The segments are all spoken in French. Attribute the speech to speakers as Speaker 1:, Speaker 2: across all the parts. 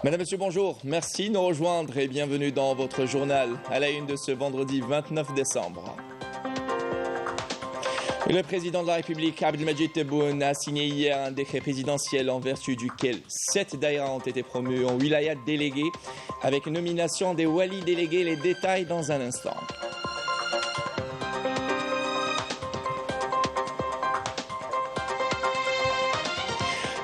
Speaker 1: Madame, Monsieur, bonjour. Merci de nous rejoindre et bienvenue dans votre journal à la une de ce vendredi 29 décembre. Le président de la République, Abdelmadjid Tebboune, a signé hier un décret présidentiel en vertu duquel 7 daïras ont été promus en wilayat délégués avec nomination des walis délégués. Les détails dans un instant.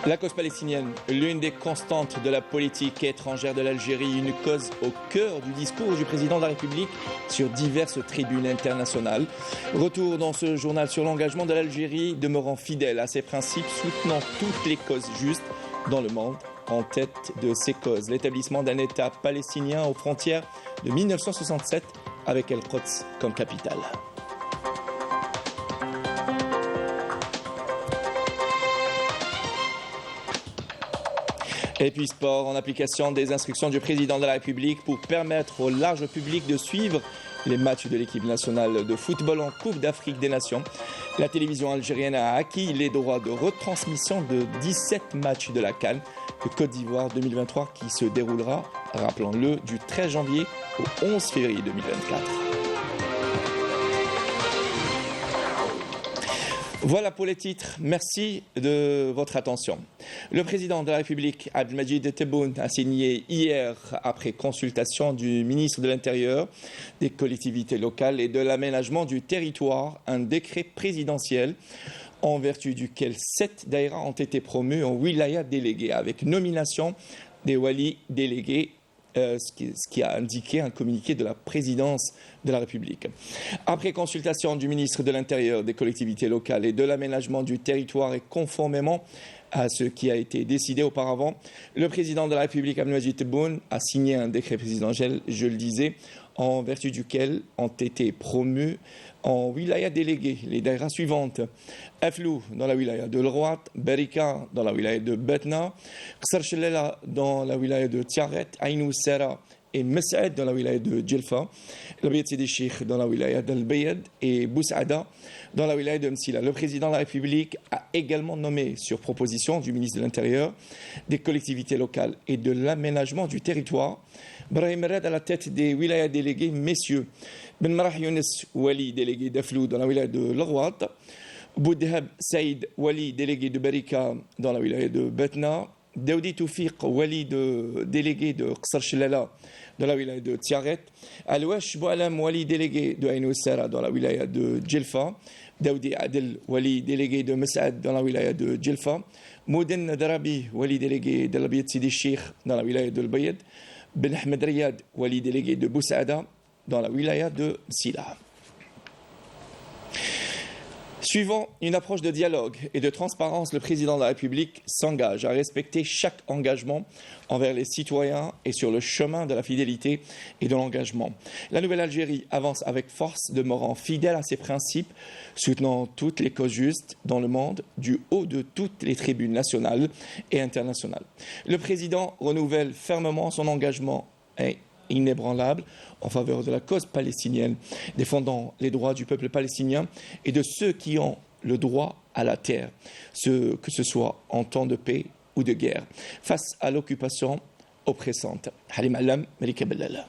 Speaker 1: La cause palestinienne, l'une des constantes de la politique étrangère de l'Algérie, une cause au cœur du discours du président de la République sur diverses tribunes internationales. Retour dans ce journal sur l'engagement de l'Algérie demeurant fidèle à ses principes, soutenant toutes les causes justes dans le monde. En tête de ces causes, l'établissement d'un État palestinien aux frontières de 1967 avec El-Quds comme capitale. Et puis sport, en application des instructions du président de la République pour permettre au large public de suivre les matchs de l'équipe nationale de football en Coupe d'Afrique des Nations. La télévision algérienne a acquis les droits de retransmission de 17 matchs de la CAN de Côte d'Ivoire 2023 qui se déroulera, rappelons-le, du 13 janvier au 11 février 2024. Voilà pour les titres. Merci de votre attention. Le président de la République, Abdelmadjid Tebboune, a signé hier, après consultation du ministre de l'Intérieur, des collectivités locales et de l'aménagement du territoire, un décret présidentiel en vertu duquel 7 daïras ont été promus en wilaya délégués avec nomination des walis délégués. Ce qui a indiqué un communiqué de la présidence de la République. Après consultation du ministre de l'Intérieur, des collectivités locales et de l'aménagement du territoire et conformément à ce qui a été décidé auparavant, le président de la République, Abdelmadjid Tebboune, a signé un décret présidentiel, je le disais, en vertu duquel ont été promus en wilaya délégués les daïras suivantes: Aflou dans la wilaya de L'Rouat, Berika dans la wilaya de Betna, Qsar Chellela dans la wilaya de Tiaret, Aïnou Sera et Mes'ed dans la wilaya de Djelfa, Labiyat Sidi Cheikh dans la wilaya d'Al-Bayad et Boussaada dans la wilaya de Msila. Le président de la République a également nommé, sur proposition du ministre de l'Intérieur, des collectivités locales et de l'aménagement du territoire, Brahim Rad à la tête des wilayas délégués, messieurs Ben Marah Younes, wali délégué d'Aflou dans la wilaya de L'Rouat, Boudhab Saïd, wali délégué de Berika dans la wilaya de Betna, Daoudi Toufiq, wali délégué de Qsar Chelala dans la wilaya de Tiaret, Al-Wash Boualam, wali délégué de Aïnou Sara dans la wilaya de Djelfa, Daoudi Adel, wali délégué de Mes'ed dans la wilaya de Djelfa, Mouden Darabi, wali délégué de Labiyat Sidi Cheikh dans la wilaya de Al-Bayad, Ben Ahmed Riyad, wali délégué de Boussaada dans la wilaya de Sila. Suivant une approche de dialogue et de transparence, le président de la République s'engage à respecter chaque engagement envers les citoyens et sur le chemin de la fidélité et de l'engagement. La nouvelle Algérie avance avec force, demeurant fidèle à ses principes, soutenant toutes les causes justes dans le monde, du haut de toutes les tribunes nationales et internationales. Le président renouvelle fermement son engagement inébranlable en faveur de la cause palestinienne, défendant les droits du peuple palestinien et de ceux qui ont le droit à la terre, que ce soit en temps de paix ou de guerre, face à l'occupation oppressante. Halim Alam, Malika Bellala.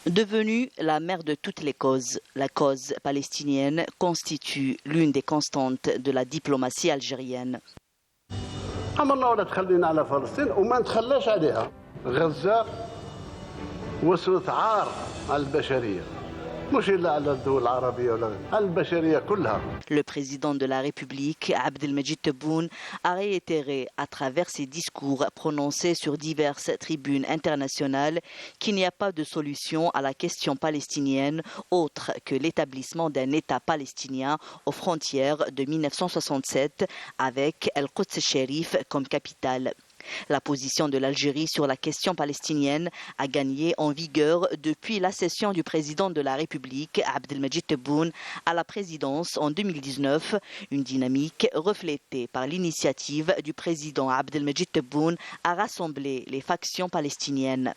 Speaker 2: Devenue la mère de toutes les causes, la cause palestinienne constitue l'une des constantes de la diplomatie algérienne.
Speaker 3: عمرنا ولا تخلينا على فلسطين وما نتخلاش عليها. غزة وسوة عار على البشرية مش إلا على الدول العربية ولا على البشرية كلها.
Speaker 2: Le président de la République, Abdelmadjid Tebboune, a réitéré à travers ses discours prononcés sur diverses tribunes internationales qu'il n'y a pas de solution à la question palestinienne autre que l'établissement d'un État palestinien aux frontières de 1967 avec El-Quds Sharif comme capitale. La position de l'Algérie sur la question palestinienne a gagné en vigueur depuis l'accession du président de la République, Abdelmadjid Tebboune, à la présidence en 2019, une dynamique reflétée par l'initiative du président Abdelmadjid Tebboune à rassembler les factions palestiniennes.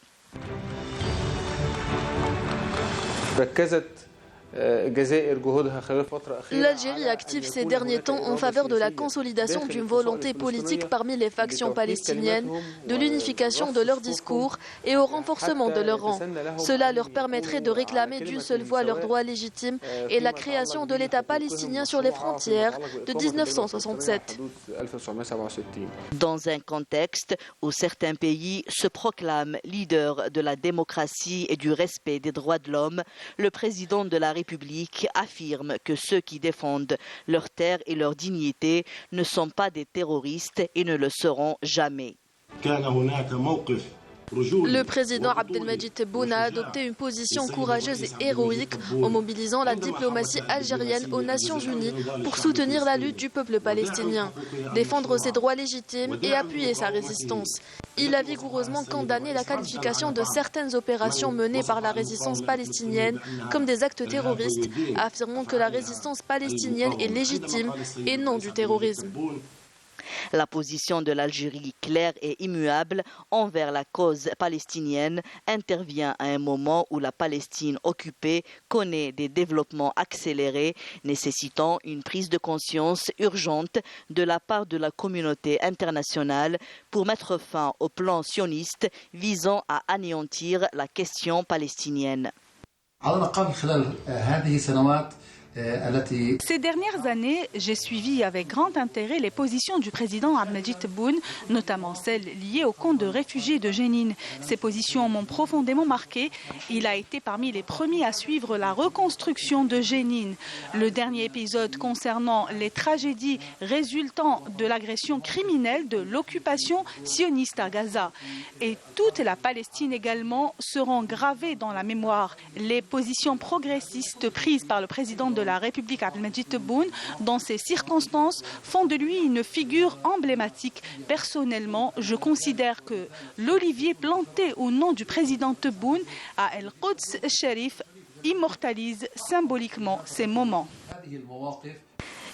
Speaker 4: ركزت L'Algérie active ces derniers temps en faveur de la consolidation d'une volonté politique parmi les factions palestiniennes, de l'unification de leurs discours et au renforcement de leurs rangs. Cela leur permettrait de réclamer d'une seule voix leurs droits légitimes et la création de l'État palestinien sur les frontières de 1967.
Speaker 2: Dans un contexte où certains pays se proclament leaders de la démocratie et du respect des droits de l'homme, le président de la République affirme que ceux qui défendent leur terre et leur dignité ne sont pas des terroristes et ne le seront jamais.
Speaker 4: Le président Abdelmadjid Tebboune a adopté une position courageuse et héroïque en mobilisant la diplomatie algérienne aux Nations Unies pour soutenir la lutte du peuple palestinien, défendre ses droits légitimes et appuyer sa résistance. Il a vigoureusement condamné la qualification de certaines opérations menées par la résistance palestinienne comme des actes terroristes, affirmant que la résistance palestinienne est légitime et non du terrorisme.
Speaker 2: La position de l'Algérie, claire et immuable envers la cause palestinienne, intervient à un moment où la Palestine occupée connaît des développements accélérés, nécessitant une prise de conscience urgente de la part de la communauté internationale pour mettre fin au plan sioniste visant à anéantir la question palestinienne.
Speaker 5: Ces dernières années, j'ai suivi avec grand intérêt les positions du président Abdelmadjid Tebboune, notamment celles liées au camp de réfugiés de Jenin. Ces positions m'ont profondément marqué. Il a été parmi les premiers à suivre la reconstruction de Jenin. Le dernier épisode concernant les tragédies résultant de l'agression criminelle de l'occupation sioniste à Gaza. Et toute la Palestine également seront gravées dans la mémoire. Les positions progressistes prises par le président de la République Abdelmadjid Tebboune dans ces circonstances font de lui une figure emblématique. Personnellement, je considère que l'olivier planté au nom du président Tebboune à El Quds Sharif immortalise symboliquement ces moments.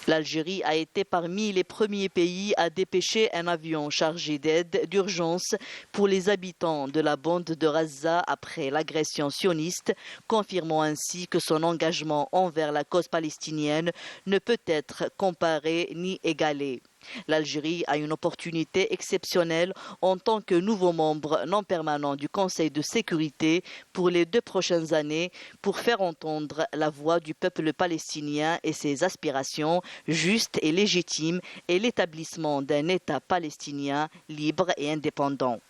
Speaker 2: L'Algérie a été parmi les premiers pays à dépêcher un avion chargé d'aide d'urgence pour les habitants de la bande de Gaza après l'agression sioniste, confirmant ainsi que son engagement envers la cause palestinienne ne peut être comparé ni égalé. L'Algérie a une opportunité exceptionnelle en tant que nouveau membre non permanent du Conseil de sécurité pour les 2 prochaines années pour faire entendre la voix du peuple palestinien et ses aspirations justes et légitimes et l'établissement d'un État palestinien libre et indépendant.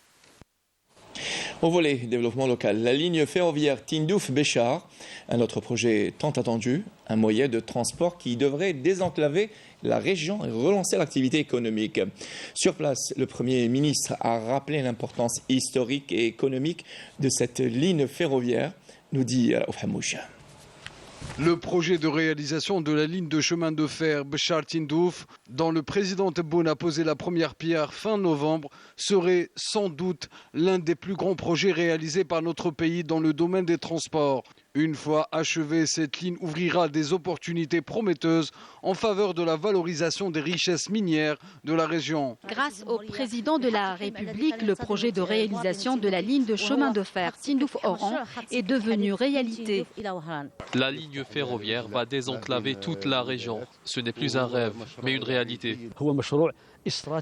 Speaker 1: Au volet développement local, la ligne ferroviaire Tindouf-Béchar, un autre projet tant attendu, un moyen de transport qui devrait désenclaver la région et relancer l'activité économique. Sur place, le Premier ministre a rappelé l'importance historique et économique de cette ligne ferroviaire, nous dit Ofhamouch.
Speaker 6: Le projet de réalisation de la ligne de chemin de fer Béchar-Tindouf, dont le président Tebboune a posé la première pierre fin novembre, serait sans doute l'un des plus grands projets réalisés par notre pays dans le domaine des transports. Une fois achevée, cette ligne ouvrira des opportunités prometteuses en faveur de la valorisation des richesses minières de la région.
Speaker 7: Grâce au président de la République, le projet de réalisation de la ligne de chemin de fer Tindouf-Oran est devenu réalité.
Speaker 8: La ligne ferroviaire va désenclaver toute la région. Ce n'est plus un rêve, mais une réalité.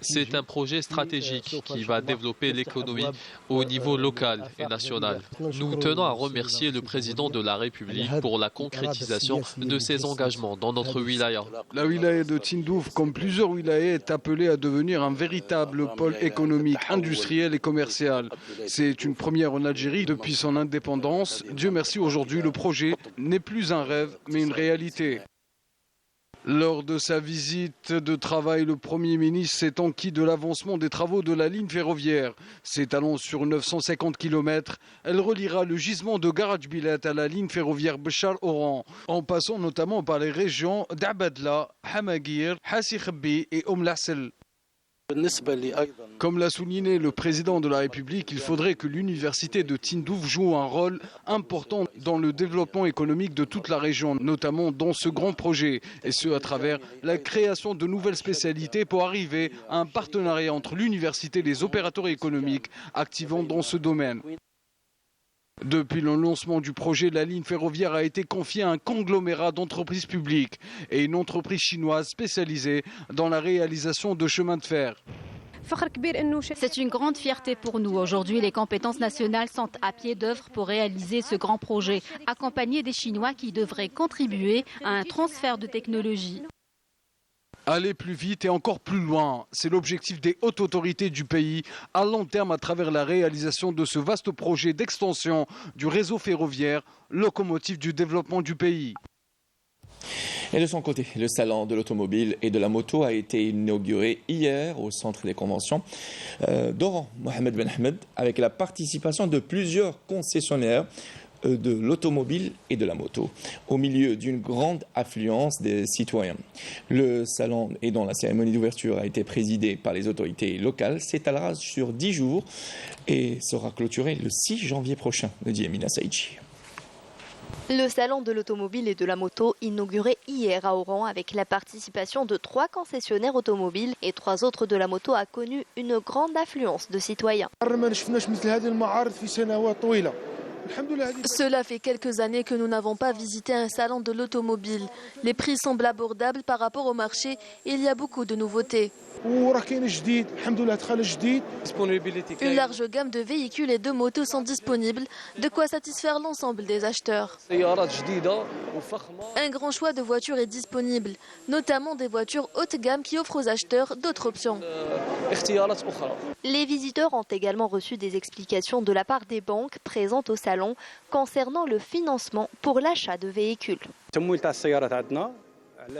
Speaker 8: C'est un projet stratégique qui va développer l'économie au niveau local et national. Nous tenons à remercier le président de la République pour la concrétisation de ses engagements dans notre wilaya.
Speaker 6: La wilaya de Tindouf, comme plusieurs wilayas, est appelée à devenir un véritable pôle économique, industriel et commercial. C'est une première en Algérie depuis son indépendance. Dieu merci, aujourd'hui, le projet n'est plus un rêve, mais une réalité. Lors de sa visite de travail, le Premier ministre s'est enquis de l'avancement des travaux de la ligne ferroviaire. S'étalant sur 950 km, elle reliera le gisement de Garaj Bilet à la ligne ferroviaire Béchar-Oran, en passant notamment par les régions d'Abadla, Hamagir, Hassi Khabbi et Lassel. Comme l'a souligné le président de la République, il faudrait que l'université de Tindouf joue un rôle important dans le développement économique de toute la région, notamment dans ce grand projet, et ce à travers la création de nouvelles spécialités pour arriver à un partenariat entre l'université et les opérateurs économiques activant dans ce domaine. Depuis le lancement du projet, la ligne ferroviaire a été confiée à un conglomérat d'entreprises publiques et une entreprise chinoise spécialisée dans la réalisation de chemins de fer.
Speaker 7: C'est une grande fierté pour nous. Aujourd'hui, les compétences nationales sont à pied d'œuvre pour réaliser ce grand projet, accompagné des Chinois qui devraient contribuer à un transfert de technologie.
Speaker 6: Aller plus vite et encore plus loin, c'est l'objectif des hautes autorités du pays à long terme à travers la réalisation de ce vaste projet d'extension du réseau ferroviaire, locomotive du développement du pays.
Speaker 1: Et de son côté, le salon de l'automobile et de la moto a été inauguré hier au centre des conventions d'Oran, Mohamed Ben Ahmed, avec la participation de plusieurs concessionnaires de l'automobile et de la moto, au milieu d'une grande affluence des citoyens. Le salon et dont la cérémonie d'ouverture a été présidée par les autorités locales s'étalera sur 10 jours et sera clôturé le 6 janvier prochain, nous dit Emina Saïdji.
Speaker 9: Le salon de l'automobile et de la moto inauguré hier à Oran avec la participation de 3 concessionnaires automobiles et 3 autres de la moto a connu une grande affluence de citoyens.
Speaker 4: Cela fait quelques années que nous n'avons pas visité un salon de l'automobile. Les prix semblent abordables par rapport au marché et il y a beaucoup de nouveautés. Une large gamme de véhicules et de motos sont disponibles, de quoi satisfaire l'ensemble des acheteurs. Un grand choix de voitures est disponible, notamment des voitures haut de gamme qui offrent aux acheteurs d'autres options.
Speaker 9: Les visiteurs ont également reçu des explications de la part des banques présentes au salon concernant le financement pour l'achat de véhicules.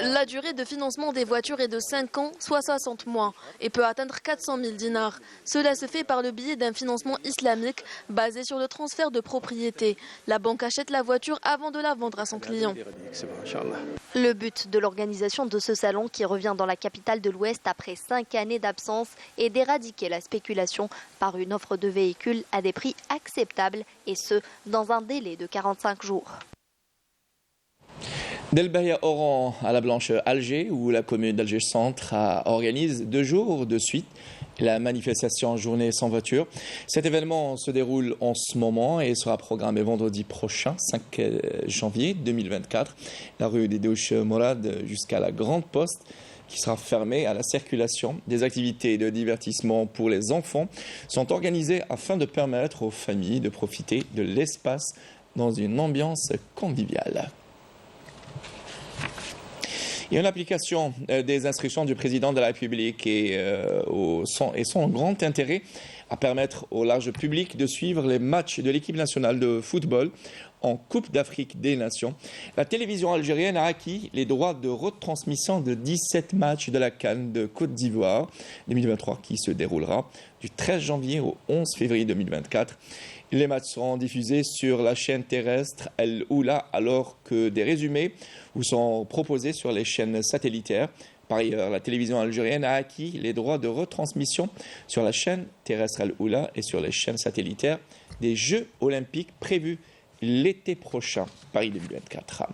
Speaker 4: La durée de financement des voitures est de 5 ans, soit 60 mois, et peut atteindre 400 000 dinars. Cela se fait par le biais d'un financement islamique basé sur le transfert de propriété. La banque achète la voiture avant de la vendre à son client.
Speaker 9: Le but de l'organisation de ce salon, qui revient dans la capitale de l'Ouest après 5 années d'absence, est d'éradiquer la spéculation par une offre de véhicules à des prix acceptables, et ce, dans un délai de 45 jours.
Speaker 1: D'El Bahia Oran à la Blanche Alger, où la commune d'Alger Centre organise 2 jours de suite la manifestation Journée sans voiture. Cet événement se déroule en ce moment et sera programmé vendredi prochain, 5 janvier 2024, la rue des Douches Morad jusqu'à la Grande Poste, qui sera fermée à la circulation. Des activités de divertissement pour les enfants sont organisées afin de permettre aux familles de profiter de l'espace dans une ambiance conviviale. Il y a une application des instructions du président de la République et son grand intérêt à permettre au large public de suivre les matchs de l'équipe nationale de football en Coupe d'Afrique des Nations. La télévision algérienne a acquis les droits de retransmission de 17 matchs de la CAN de Côte d'Ivoire 2023 qui se déroulera du 13 janvier au 11 février 2024. Les matchs seront diffusés sur la chaîne terrestre El Oula alors que des résumés vous sont proposés sur les chaînes satellitaires. Par ailleurs, la télévision algérienne a acquis les droits de retransmission sur la chaîne terrestre El Oula et sur les chaînes satellitaires des Jeux olympiques prévus l'été prochain, Paris 2024.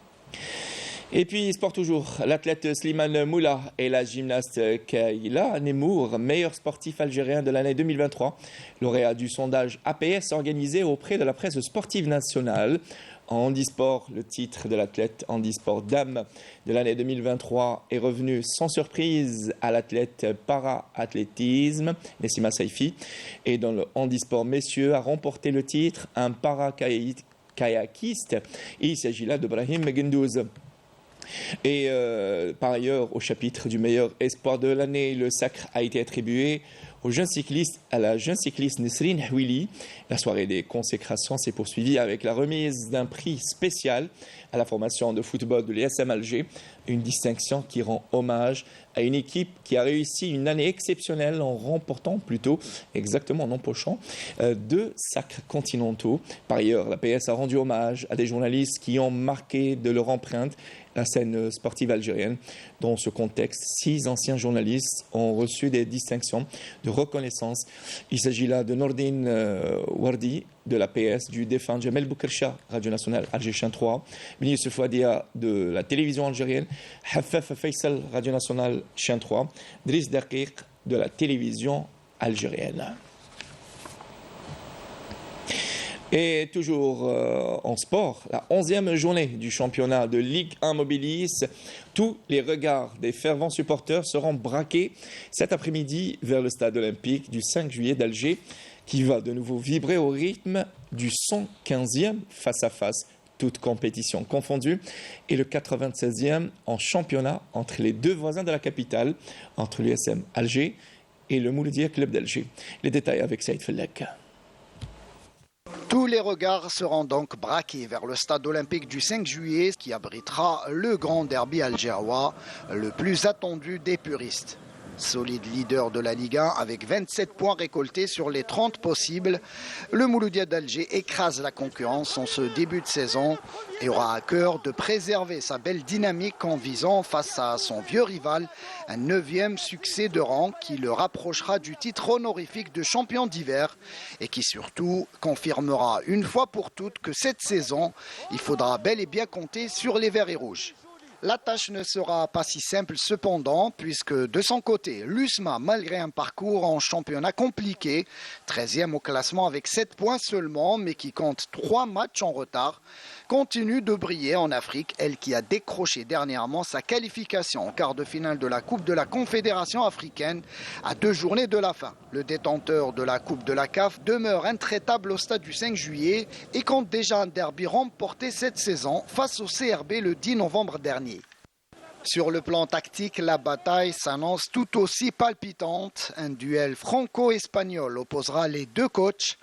Speaker 1: Et puis, sport toujours, l'athlète Slimane Moula et la gymnaste Kaila Nemour, meilleur sportif algérien de l'année 2023, lauréat du sondage APS organisé auprès de la presse sportive nationale. En handisport, le titre de l'athlète handisport dame de l'année 2023 est revenu sans surprise à l'athlète para-athlétisme, Nessima Saifi. Et dans le handisport messieurs, a remporté le titre un para-kayakiste. Il s'agit là de Brahim Gendouz. Et par ailleurs, au chapitre du meilleur espoir de l'année, le sacre a été attribué à la jeune cycliste Nesrine Houili. La soirée des consécrations s'est poursuivie avec la remise d'un prix spécial à la formation de football de l'ESM Alger, une distinction qui rend hommage à une équipe qui a réussi une année exceptionnelle en remportant en empochant 2 sacres continentaux. Par ailleurs, la PS a rendu hommage à des journalistes qui ont marqué de leur empreinte la scène sportive algérienne. Dans ce contexte, 6 anciens journalistes ont reçu des distinctions de reconnaissance. Il s'agit là de Nordine Wardi de la PS, du défunt Jamel Boukersha, Radio Nationale Alger Chaîne 3, Beni Youssef Wadia de la télévision algérienne, Hafaf Faisal, Radio Nationale Chaîne 3, Driss Daqiq de la télévision algérienne. Et toujours en sport, la 11e journée du championnat de Ligue 1 Mobilis. Tous les regards des fervents supporters seront braqués cet après-midi vers le stade olympique du 5 juillet d'Alger, qui va de nouveau vibrer au rythme du 115e face-à-face, toutes compétitions confondues, et le 96e en championnat entre les deux voisins de la capitale, entre l'USM Alger et le Mouloudia Club d'Alger. Les détails avec Saïd Fellek.
Speaker 10: Tous les regards seront donc braqués vers le stade olympique du 5 juillet qui abritera le grand derby algérois, le plus attendu des puristes. Solide leader de la Ligue 1 avec 27 points récoltés sur les 30 possibles, le Mouloudia d'Alger écrase la concurrence en ce début de saison et aura à cœur de préserver sa belle dynamique en visant face à son vieux rival un 9e succès de rang qui le rapprochera du titre honorifique de champion d'hiver et qui surtout confirmera une fois pour toutes que cette saison, il faudra bel et bien compter sur les verts et rouges. La tâche ne sera pas si simple cependant, puisque de son côté, l'USMA, malgré un parcours en championnat compliqué, 13e au classement avec 7 points seulement, mais qui compte 3 matchs en retard, continue de briller en Afrique, elle qui a décroché dernièrement sa qualification en quart de finale de la Coupe de la Confédération africaine à 2 journées de la fin. Le détenteur de la Coupe de la CAF demeure intraitable au stade du 5 juillet et compte déjà un derby remporté cette saison face au CRB le 10 novembre dernier. Sur le plan tactique, la bataille s'annonce tout aussi palpitante. Un duel franco-espagnol opposera les deux coachs.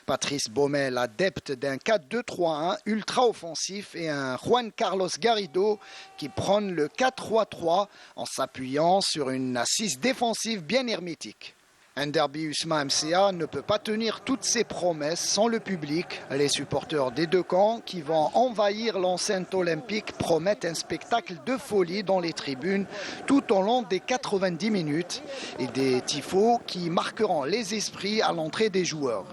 Speaker 10: Patrice Baumel, adepte d'un 4-2-3-1 ultra-offensif, et un Juan Carlos Garrido qui prône le 4-3-3 en s'appuyant sur une assise défensive bien hermétique. Un derby USMA-MCA ne peut pas tenir toutes ses promesses sans le public. Les supporters des deux camps qui vont envahir l'enceinte olympique promettent un spectacle de folie dans les tribunes tout au long des 90 minutes et des tifos qui marqueront les esprits à l'entrée des joueurs.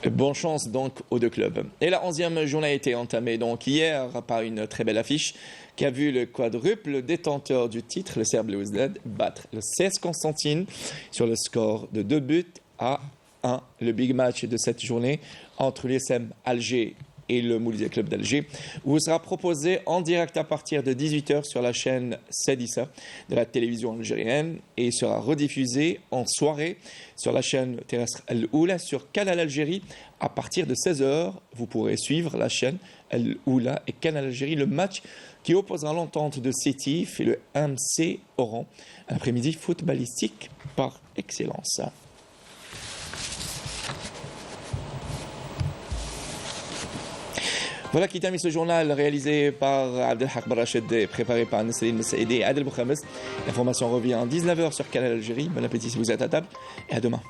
Speaker 1: Bonne chance donc aux deux clubs. Et la 11e journée a été entamée donc hier par une très belle affiche qui a vu le quadruple détenteur du titre, le Serbe Belouizdad, battre le CS Constantine sur le score de 2-1. Le big match de cette journée entre l'USM Alger et le Mouloudia Club d'Alger vous sera proposé en direct à partir de 18h sur la chaîne Sedissa de la télévision algérienne et sera rediffusé en soirée sur la chaîne terrestre Al-Oula sur Canal Algérie à partir de 16h. Vous pourrez suivre la chaîne Al-Oula et Canal Algérie, le match qui opposera l'entente de Sétif et le MC Oran. Un après-midi footballistique par excellence. Voilà qui termine ce journal réalisé par Abdelhak Barrached et préparé par Nasserine Saïdi et Adel Bouhames. L'information revient à 19h sur Canal Algérie. Bon appétit si vous êtes à table et à demain.